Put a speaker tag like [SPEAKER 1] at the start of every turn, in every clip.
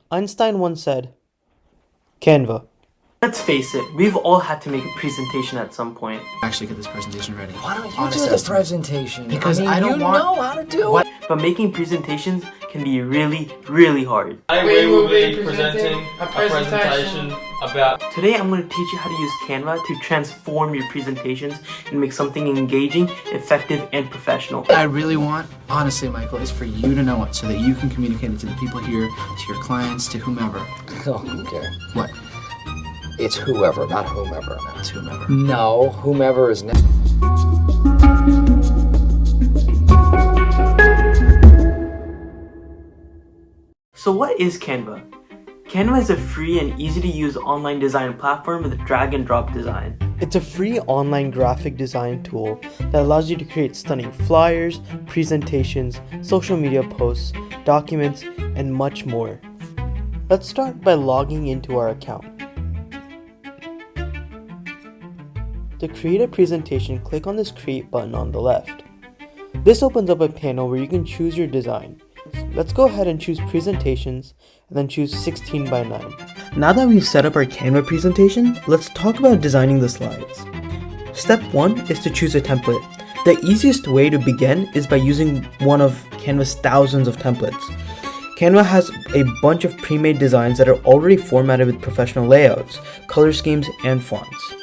[SPEAKER 1] Einstein once said, Canva.
[SPEAKER 2] Let's face it, we've all had to make a presentation at some point.
[SPEAKER 3] Actually get this presentation ready.
[SPEAKER 4] Why don't you do the presentation?
[SPEAKER 3] Because I don't
[SPEAKER 4] you
[SPEAKER 3] want-
[SPEAKER 4] know how to do it.
[SPEAKER 2] But making presentations can be really, really hard.
[SPEAKER 5] We will be presenting a presentation about...
[SPEAKER 2] Today I'm going to teach you how to use Canva to transform your presentations and make something engaging, effective, and professional.
[SPEAKER 3] What I really want, honestly, Michael, is for you to know it so that you can communicate it to the people here, to your clients, to whomever.
[SPEAKER 4] Oh, okay.
[SPEAKER 3] What?
[SPEAKER 4] It's whoever, not whomever.
[SPEAKER 3] It's whomever.
[SPEAKER 4] No, whomever is next.
[SPEAKER 2] So what is Canva? Canva is a free and easy to use online design platform with drag and drop design.
[SPEAKER 1] It's a free online graphic design tool that allows you to create stunning flyers, presentations, social media posts, documents, and much more. Let's start by logging into our account. To create a presentation, click on this Create button on the left. This opens up a panel where you can choose your design. Let's go ahead and choose Presentations and then choose 16 by 9. Now that we've set up our Canva presentation, let's talk about designing the slides. Step 1 is to choose a template. The easiest way to begin is by using one of Canva's thousands of templates. Canva has a bunch of pre-made designs that are already formatted with professional layouts, color schemes, and fonts.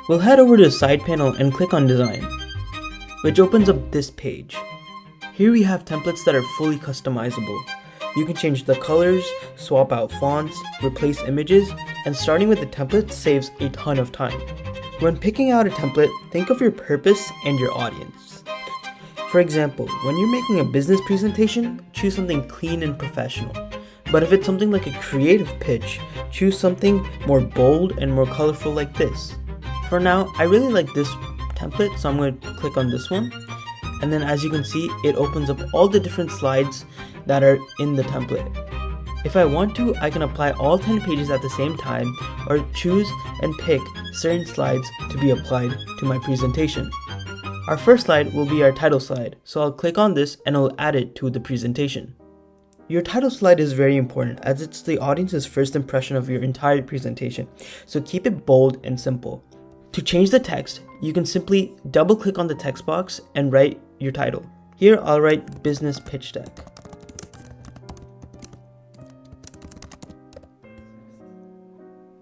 [SPEAKER 1] We'll head over to the side panel and click on Design, which opens up this page. Here we have templates that are fully customizable. You can change the colors, swap out fonts, replace images, and starting with the template saves a ton of time. When picking out a template, think of your purpose and your audience. For example, when you're making a business presentation, choose something clean and professional. But if it's something like a creative pitch, choose something more bold and more colorful like this. For now, I really like this template, so I'm going to click on this one. And then as you can see, it opens up all the different slides that are in the template. If I want to, I can apply all 10 pages at the same time or choose and pick certain slides to be applied to my presentation. Our first slide will be our title slide, so I'll click on this and I'll add it to the presentation. Your title slide is very important as it's the audience's first impression of your entire presentation, so keep it bold and simple. To change the text, you can simply double click on the text box and write your title. Here I'll write Business Pitch Deck.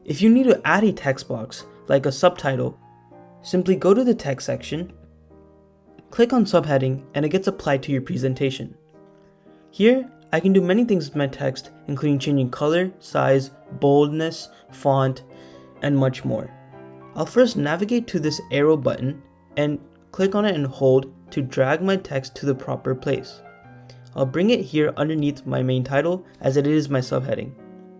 [SPEAKER 1] If you need to add a text box, like a subtitle, simply go to the text section, click on subheading, and it gets applied to your presentation. Here, I can do many things with my text, including changing color, size, boldness, font, and much more. I'll first navigate to this arrow button and click on it and hold to drag my text to the proper place. I'll bring it here underneath my main title as it is my subheading.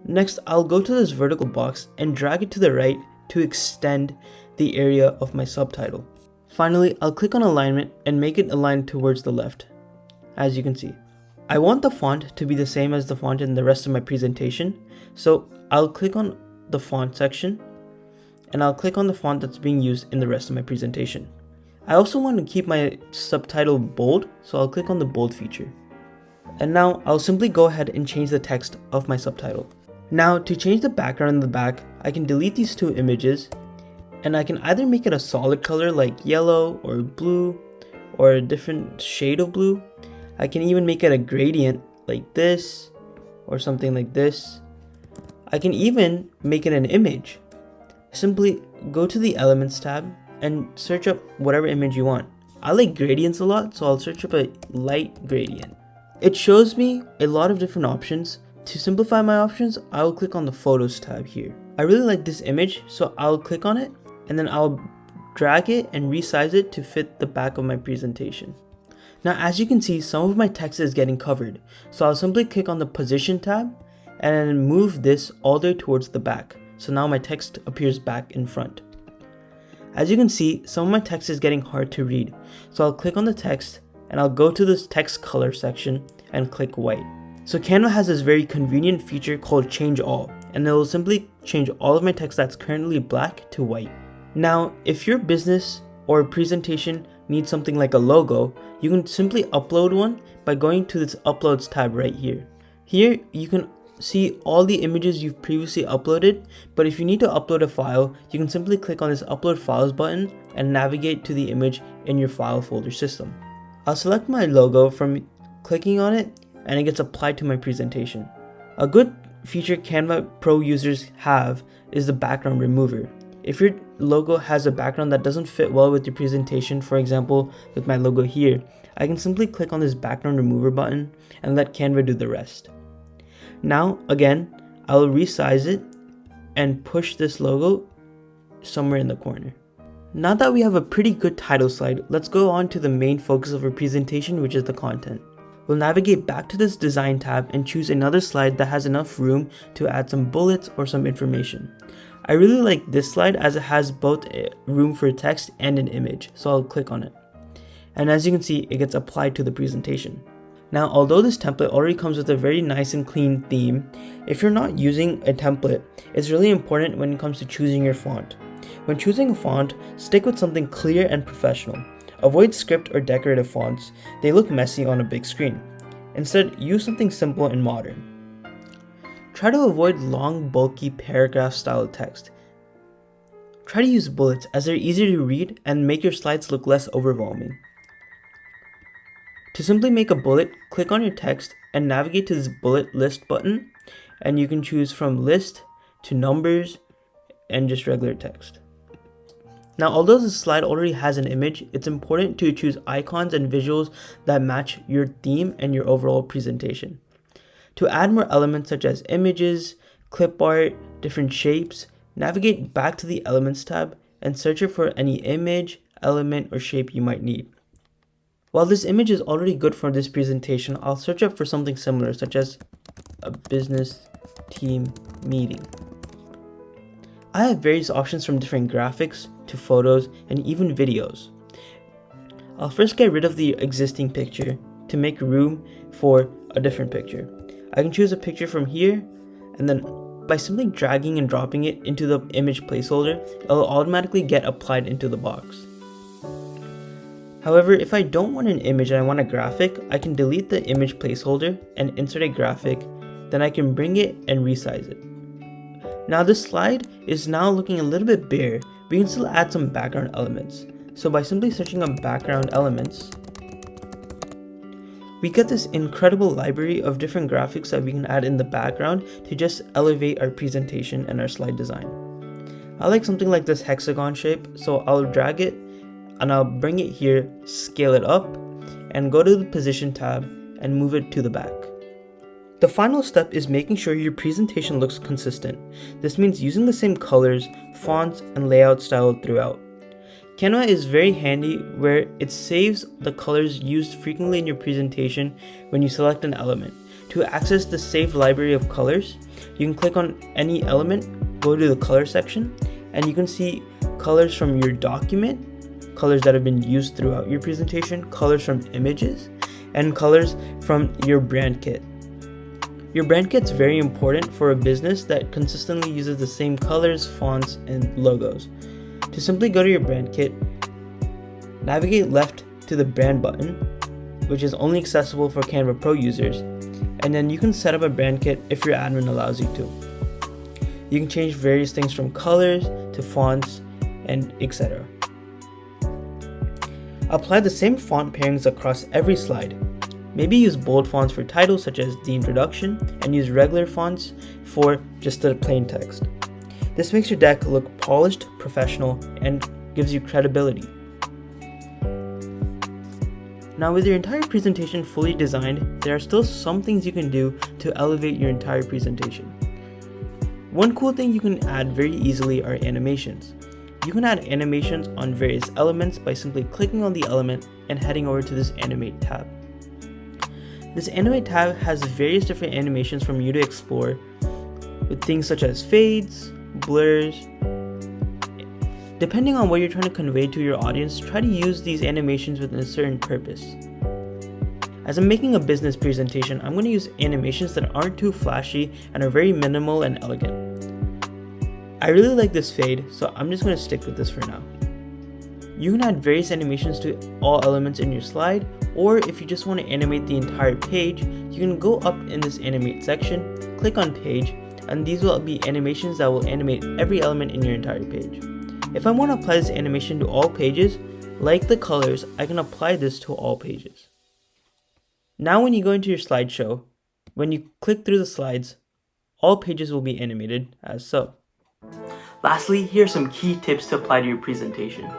[SPEAKER 1] Next, I'll go to this vertical box and drag it to the right to extend the area of my subtitle. Finally, I'll click on alignment and make it align towards the left, as you can see. I want the font to be the same as the font in the rest of my presentation, so I'll click on the font section and I'll click on the font that's being used in the rest of my presentation. I also want to keep my subtitle bold, so I'll click on the bold feature. And now I'll simply go ahead and change the text of my subtitle. Now to change the background in the back, I can delete these two images and I can either make it a solid color like yellow or blue or a different shade of blue. I can even make it a gradient like this or something like this. I can even make it an image. Simply go to the Elements tab and search up whatever image you want. I like gradients a lot, so I'll search up a light gradient. It shows me a lot of different options. To simplify my options, I'll click on the Photos tab here. I really like this image, so I'll click on it and then I'll drag it and resize it to fit the back of my presentation. Now as you can see, some of my text is getting covered, so I'll simply click on the Position tab and then move this all the way towards the back. So now my text appears back in front. As you can see, some of my text is getting hard to read. So I'll click on the text and I'll go to this text color section and click white. So Canva has this very convenient feature called Change All, and it will simply change all of my text that's currently black to white. Now, if your business or presentation needs something like a logo, you can simply upload one by going to this Uploads tab right here. Here, you can see all the images you've previously uploaded, but if you need to upload a file, you can simply click on this Upload Files button and navigate to the image in your file folder system. I'll select my logo from clicking on it, and it gets applied to my presentation. A good feature Canva Pro users have is the background remover. If your logo has a background that doesn't fit well with your presentation, for example with my logo here, I can simply click on this background remover button and let Canva do the rest. Now again, I will resize it and push this logo somewhere in the corner. Now that we have a pretty good title slide, let's go on to the main focus of our presentation, which is the content. We'll navigate back to this design tab and choose another slide that has enough room to add some bullets or some information. I really like this slide as it has both room for text and an image, so I'll click on it. And as you can see, it gets applied to the presentation. Now, although this template already comes with a very nice and clean theme, if you're not using a template, it's really important when it comes to choosing your font. When choosing a font, stick with something clear and professional. Avoid script or decorative fonts, they look messy on a big screen. Instead, use something simple and modern. Try to avoid long, bulky paragraph style text. Try to use bullets as they're easier to read and make your slides look less overwhelming. To simply make a bullet, click on your text and navigate to this bullet list button, and you can choose from list to numbers and just regular text. Now, although this slide already has an image, it's important to choose icons and visuals that match your theme and your overall presentation. To add more elements such as images, clip art, different shapes, navigate back to the Elements tab and search for any image, element, or shape you might need. While this image is already good for this presentation, I'll search up for something similar, such as a business team meeting. I have various options from different graphics to photos and even videos. I'll first get rid of the existing picture to make room for a different picture. I can choose a picture from here, and then by simply dragging and dropping it into the image placeholder, it will automatically get applied into the box. However, if I don't want an image and I want a graphic, I can delete the image placeholder and insert a graphic, then I can bring it and resize it. Now this slide is now looking a little bit bare, but you can still add some background elements. So by simply searching on background elements, we get this incredible library of different graphics that we can add in the background to just elevate our presentation and our slide design. I like something like this hexagon shape, so I'll drag it and I'll bring it here, scale it up, and go to the position tab and move it to the back. The final step is making sure your presentation looks consistent. This means using the same colors, fonts, and layout style throughout. Canva is very handy where it saves the colors used frequently in your presentation when you select an element. To access the saved library of colors, you can click on any element, go to the color section, and you can see colors from your document, colors that have been used throughout your presentation, colors from images, and colors from your brand kit. Your brand kit's very important for a business that consistently uses the same colors, fonts, and logos. To simply go to your brand kit, navigate left to the brand button, which is only accessible for Canva Pro users, and then you can set up a brand kit if your admin allows you to. You can change various things from colors to fonts and etc. Apply the same font pairings across every slide. Maybe use bold fonts for titles such as the introduction and use regular fonts for just the plain text. This makes your deck look polished, professional, and gives you credibility. Now with your entire presentation fully designed, there are still some things you can do to elevate your entire presentation. One cool thing you can add very easily are animations. You can add animations on various elements by simply clicking on the element and heading over to this Animate tab. This Animate tab has various different animations for you to explore with things such as fades, blurs. Depending on what you're trying to convey to your audience, try to use these animations with a certain purpose. As I'm making a business presentation, I'm going to use animations that aren't too flashy and are very minimal and elegant. I really like this fade, so I'm just going to stick with this for now. You can add various animations to all elements in your slide, Or if you just want to animate the entire page, you can go up in this animate section, click on page, and these will be animations that will animate every element in your entire page. If I want to apply this animation to all pages, like the colors, I can apply this to all pages. Now when you go into your slideshow, when you click through the slides, all pages will be animated as so.
[SPEAKER 2] Lastly, here are some key tips to apply to your presentation.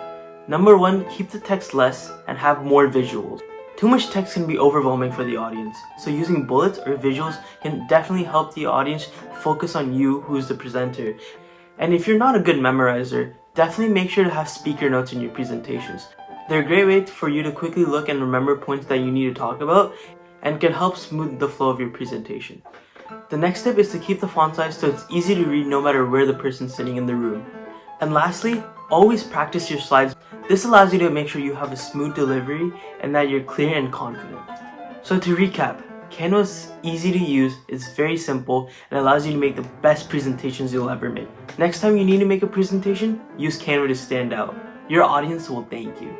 [SPEAKER 2] Number 1, keep the text less and have more visuals. Too much text can be overwhelming for the audience, so using bullets or visuals can definitely help the audience focus on you, who's the presenter. And if you're not a good memorizer, definitely make sure to have speaker notes in your presentations. They're a great way for you to quickly look and remember points that you need to talk about and can help smooth the flow of your presentation. The next step is to keep the font size so it's easy to read no matter where the person's sitting in the room. And lastly, always practice your slides. This allows you to make sure you have a smooth delivery and that you're clear and confident. So to recap, Canva is easy to use, it's very simple, and allows you to make the best presentations you'll ever make. Next time you need to make a presentation, use Canva to stand out. Your audience will thank you.